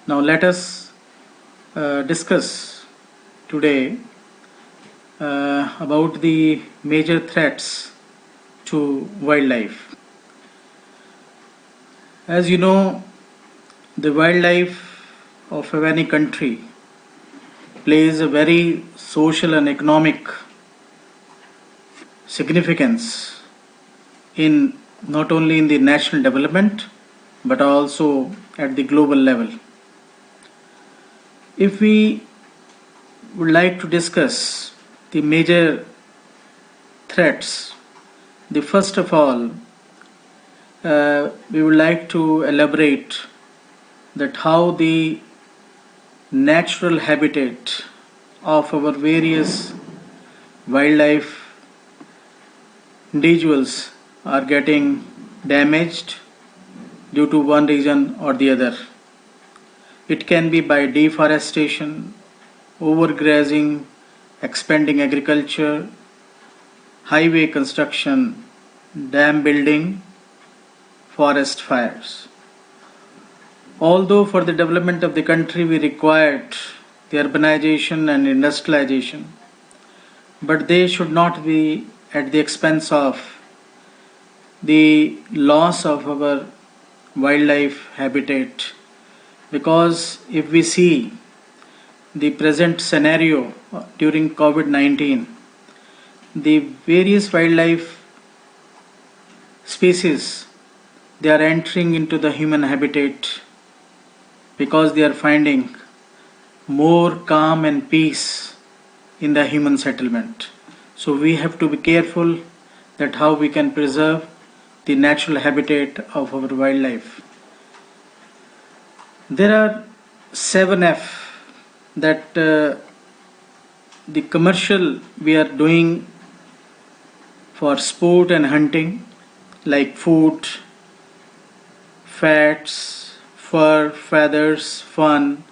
Now let us discuss today about the major threats to wildlife. As you know, the wildlife of any country plays a very social and economic significance in not only in the national development but also at the global level. If we would like to discuss the major threats, the first of all, we would like to elaborate that how the natural habitat of our various wildlife individuals are getting damaged due to one reason or the other. It can be by deforestation, overgrazing, expanding agriculture, highway construction, dam building, forest fires. Although for the development of the country we required the urbanization and industrialization, but they should not be at the expense of the loss of our wildlife habitat, because if we see the present scenario during COVID-19, the various wildlife species, they are entering into the human habitat because they are finding more calm and peace in the human settlement. So we have to be careful that how we can preserve the natural habitat of our wildlife. There are 7F that the commercial we are doing for sport and hunting, like food, fats, fur, feathers, fun,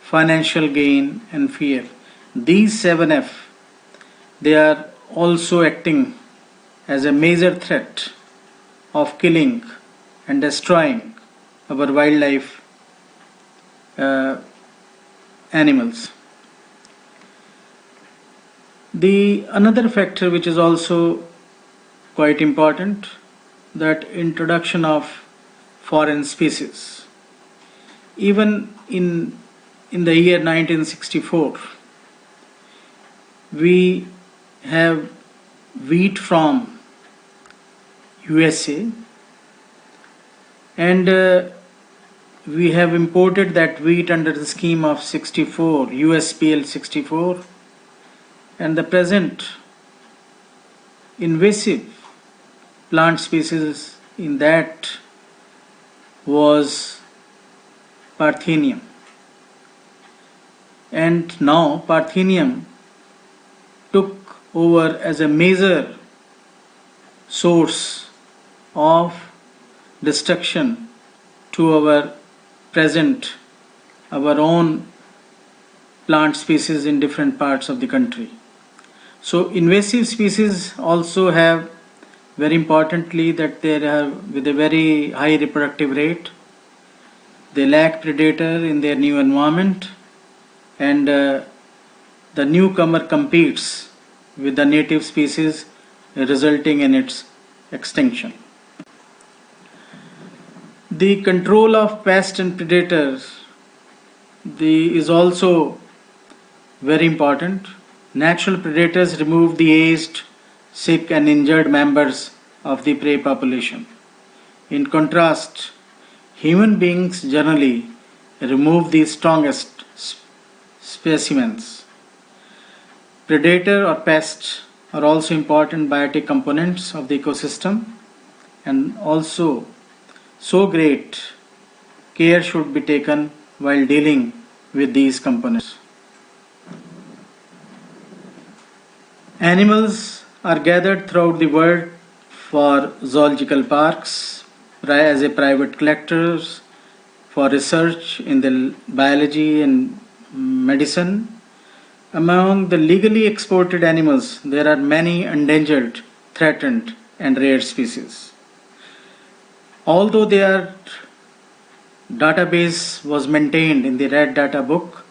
financial gain, and fear. These 7F, they are also acting as a major threat of killing and destroying our wildlife animals. The another factor which is also quite important, that introduction of foreign species. Even in the year 1964, we have wheat from USA, and we have imported that wheat under the scheme of 64 USPL 64, and the present invasive plant species in that was Parthenium, and now Parthenium took over as a major source of destruction to our present, our own plant species in different parts of the country. So invasive species also have, very importantly, that they are with a very high reproductive rate. They lack predator in their new environment, and the newcomer competes with the native species, resulting in its extinction. The control of pests and predators is also very important. Natural predators remove the aged, sick, and injured members of the prey population. In contrast, human beings generally remove the strongest specimens. Predator or pests are also important biotic components of the ecosystem, and also so great care should be taken while dealing with these components. Animals are gathered throughout the world for zoological parks, as a private collectors, for research in the biology and medicine. Among the legally exported animals, there are many endangered, threatened, and rare species. Although they are database was maintained in the Red Data book,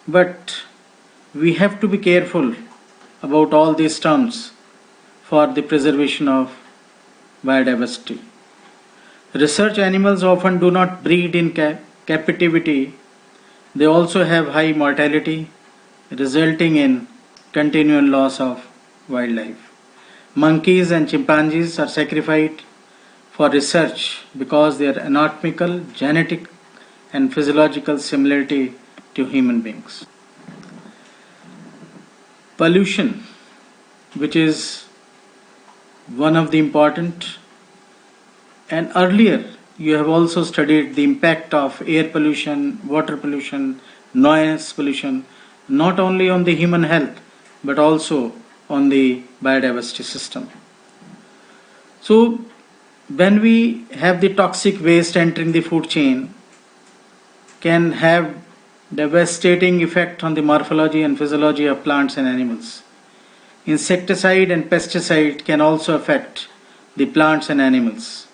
but we have to be careful about all these terms for the preservation of biodiversity. Research animals often do not breed in captivity. They also have high mortality, resulting in continual loss of wildlife. Monkeys and chimpanzees are sacrificed for research because their anatomical, genetic, and physiological similarity to human beings. Pollution, which is one of the important, and earlier you have also studied the impact of air pollution, water pollution, noise pollution, not only on the human health but also on the biodiversity system. So, when we have the toxic waste entering the food chain, can have devastating effect on the morphology and physiology of plants and animals. Insecticide and pesticide can also affect the plants and animals.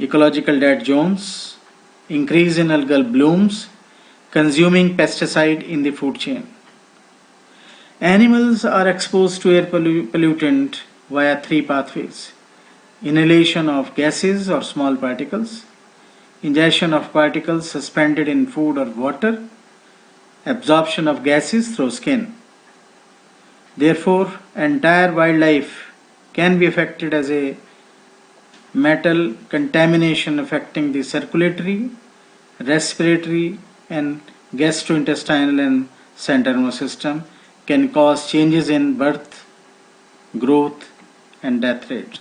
Ecological dead zones, increase in algal blooms, consuming pesticide in the food chain. Animals are exposed to air pollutant via three pathways: inhalation of gases or small particles, ingestion of particles suspended in food or water, absorption of gases through skin. Therefore, entire wildlife can be affected as a metal contamination affecting the circulatory, respiratory, and gastrointestinal and central nervous system, can cause changes in birth, growth, and death rate.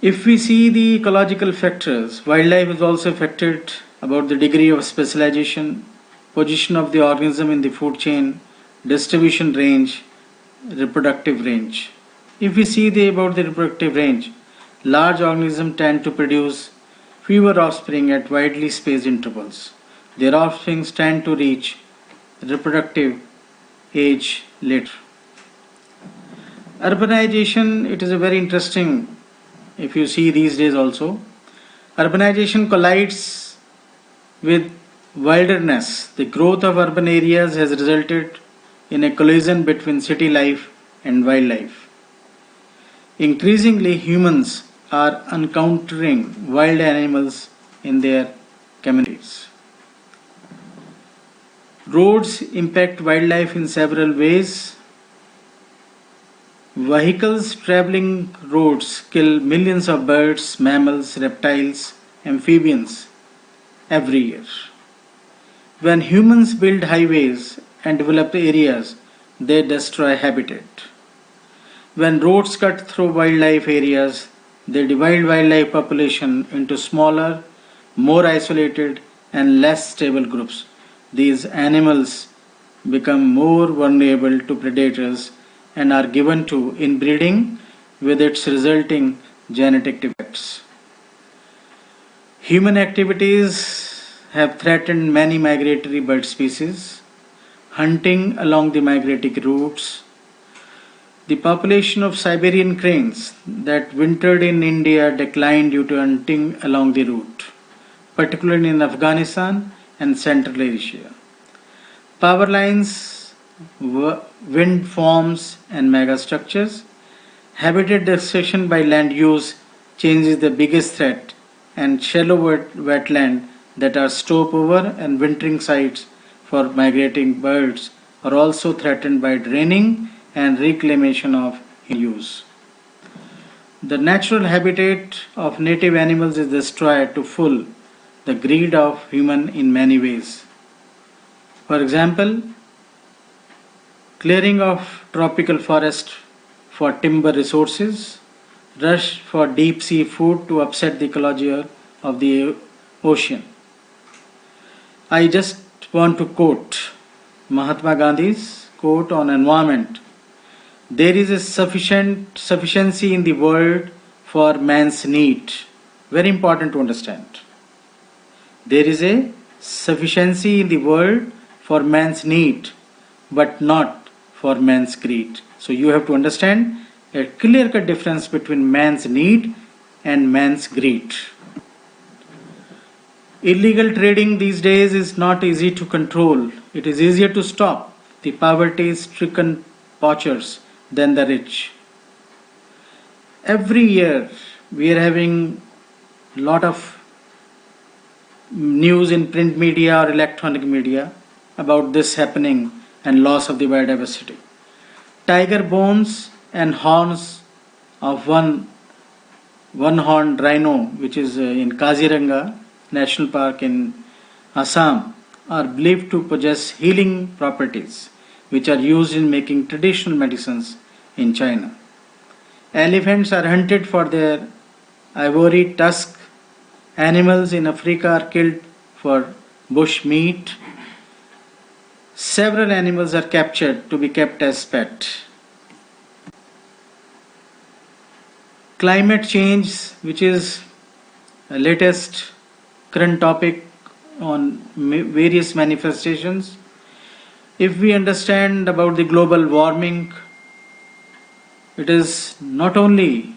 If we see the ecological factors, wildlife is also affected about the degree of specialization, position of the organism in the food chain, distribution range, reproductive range. If we see about the reproductive range, large organisms tend to produce fewer offspring at widely spaced intervals. Their offspring tend to reach reproductive age later. Urbanization, it is a very interesting, if you see these days also. Urbanization collides with wilderness. The growth of urban areas has resulted in a collision between city life and wildlife. Increasingly, humans are encountering wild animals in their communities. Roads impact wildlife in several ways. Vehicles traveling roads kill millions of birds, mammals, reptiles, amphibians every year. When humans build highways and develop areas, they destroy habitat. When roads cut through wildlife areas, they divide wildlife population into smaller, more isolated, and less stable groups. These animals become more vulnerable to predators and are given to inbreeding with its resulting genetic defects. Human activities have threatened many migratory bird species. Hunting along the migratory routes. The population of Siberian cranes that wintered in India declined due to hunting along the route, particularly in Afghanistan and Central Asia. Power lines, wind farms, and megastructures. Habitat destruction by land use change is the biggest threat, and shallow wetland that are stopover and wintering sites for migrating birds are also threatened by draining and reclamation of use. The natural habitat of native animals is destroyed to full the greed of human in many ways. For example, clearing of tropical forest for timber resources, rush for deep sea food to upset the ecology of the ocean. I just want to quote Mahatma Gandhi's quote on environment. There is a sufficiency in the world for man's need. Very important to understand. There is a sufficiency in the world for man's need, but not for man's greed. So you have to understand a clear-cut difference between man's need and man's greed. Illegal trading these days is not easy to control. It is easier to stop the poverty-stricken poachers than the rich. Every year we are having a lot of news in print media or electronic media about this happening and loss of the biodiversity. Tiger bones and horns of one-horned rhino, which is in Kaziranga National Park in Assam, are believed to possess healing properties, which are used in making traditional medicines in China. Elephants are hunted for their ivory tusk. Animals in Africa are killed for bush meat. Several animals are captured to be kept as pet. Climate change, which is a latest current topic on various manifestations. If we understand about the global warming, it is not only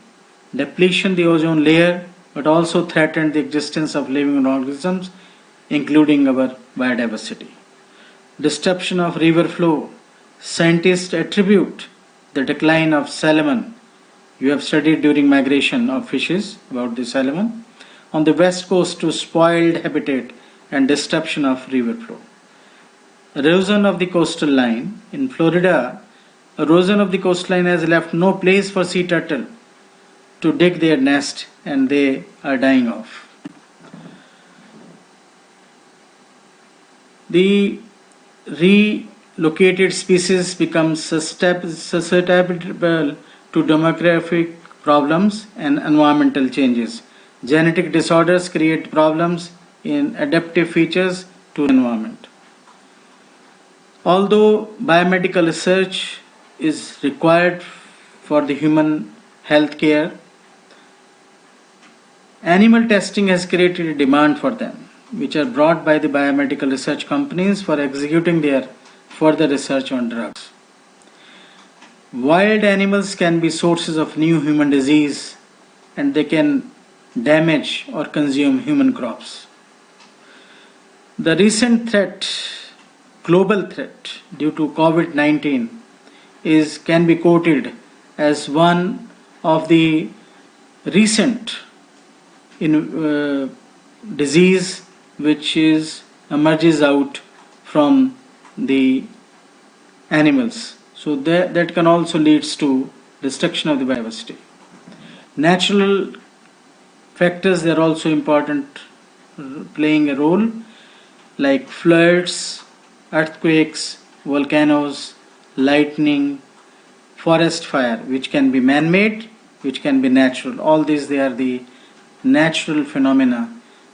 depletion the ozone layer but also threatened the existence of living organisms, including our biodiversity. Disruption of river flow. Scientists attribute the decline of salmon. You have studied during migration of fishes about the salmon on the west coast to spoiled habitat and disruption of river flow. Erosion of the coastal line. In Florida, erosion of the coastline has left no place for sea turtle to dig their nest and they are dying off. The relocated species become susceptible to demographic problems and environmental changes. Genetic disorders create problems in adaptive features to the environment. Although biomedical research is required for the human health care, animal testing has created a demand for them, which are brought by the biomedical research companies for executing their further research on drugs. Wild animals can be sources of new human disease and they can damage or consume human crops. The recent threat, global threat due to COVID-19 can be quoted as one of the recent disease which emerges out from the animals. So that can also leads to destruction of the biodiversity. Natural factors, they are also important, playing a role, like floods, earthquakes, volcanoes, lightning, forest fire, which can be man-made, which can be natural. All these, they are the natural phenomena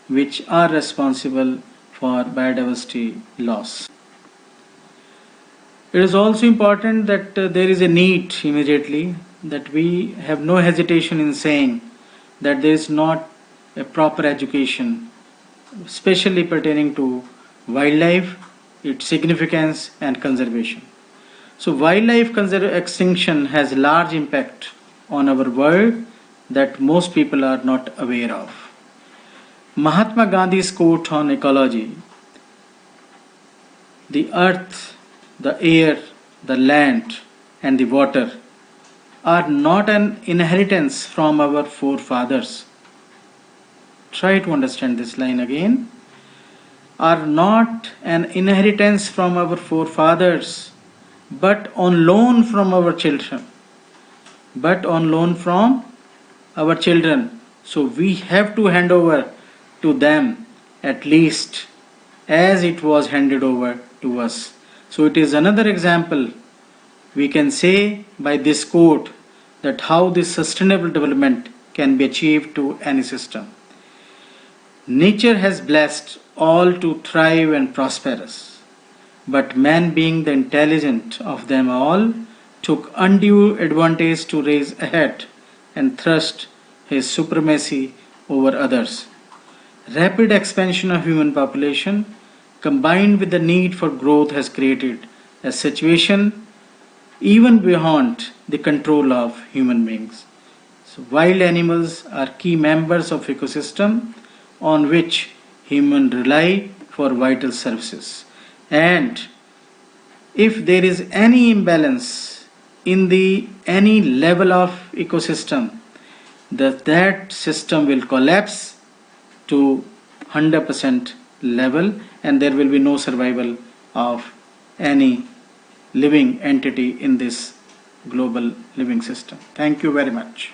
which are responsible for biodiversity loss. It is also important that there is a need immediately, that we have no hesitation in saying that there is not a proper education, especially pertaining to wildlife, its significance and conservation. So wildlife extinction has large impact on our world that most people are not aware of. Mahatma Gandhi's quote on ecology: the earth, the air, the land and the water are not an inheritance from our forefathers. Try to understand this line again. Are not an inheritance from our forefathers, but on loan from our children. But on loan from our children. So we have to hand over to them at least as it was handed over to us. So it is another example we can say by this quote that how this sustainable development can be achieved to any system. Nature has blessed all to thrive and prosperous, but man, being the intelligent of them all, took undue advantage to raise ahead and thrust his supremacy over others. Rapid expansion of human population combined with the need for growth has created a situation even beyond the control of human beings. So wild animals are key members of ecosystem on which human rely for vital services. And if there is any imbalance in the any level of ecosystem, that system will collapse to 100% level, and there will be no survival of any living entity in this global living system. Thank you very much.